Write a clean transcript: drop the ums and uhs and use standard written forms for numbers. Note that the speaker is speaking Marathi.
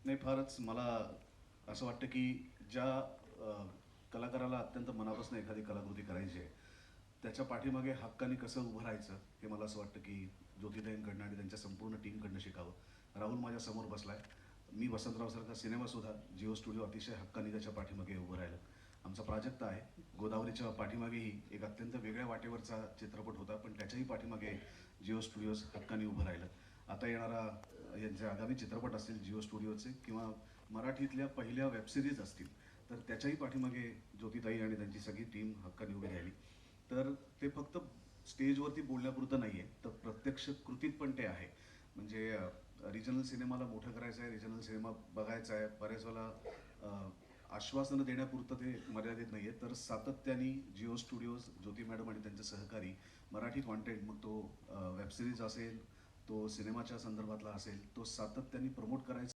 नाही, फारच मला असं वाटतं की ज्या कलाकाराला अत्यंत मनापासून एखादी कलाकृती करायची आहे, त्याच्या पाठीमागे हक्काने कसं उभं राहायचं हे मला असं वाटतं की ज्योतिताईंकडनं आणि त्यांच्या संपूर्ण टीमकडनं शिकावं. राहुल माझ्या समोर बसलाय. मी वसंतरावसारखा सिनेमासुद्धा जिओ स्टुडिओ अतिशय हक्काने त्याच्या पाठीमागे उभं राहिलं. आमचा प्राजक्ता आहे. गोदावरीच्या पाठीमागेही एक अत्यंत वेगळ्या वाटेवरचा चित्रपट होता, पण त्याच्याही पाठीमागे जिओ स्टुडिओज हक्काने उभं राहिलं. आता येणारा यांचे आगामी चित्रपट असतील जिओ स्टुडिओचे किंवा मराठीतल्या पहिल्या वेबसिरीज असतील, तर त्याच्याही पाठीमागे ज्योतिताई आणि त्यांची सगळी टीम हक्काने उभी राहिली. तर ते फक्त स्टेजवरती बोलण्यापुरतं नाही आहे, तर प्रत्यक्ष कृतीत पण ते आहे. म्हणजे रिजनल सिनेमाला मोठं करायचं आहे, रिजनल सिनेमा बघायचा आहे, बऱ्याच वेळेला आश्वासनं देण्यापुरतं ते मर्यादित नाही आहे, तर सातत्याने जिओ स्टुडिओज, ज्योती मॅडम आणि त्यांचे सहकारी मराठी कॉन्टेंट, मग तो वेबसिरीज असेल, तो सिनेमाच्या संदर्भातला असेल, तो सातत्याने प्रमोट करायचा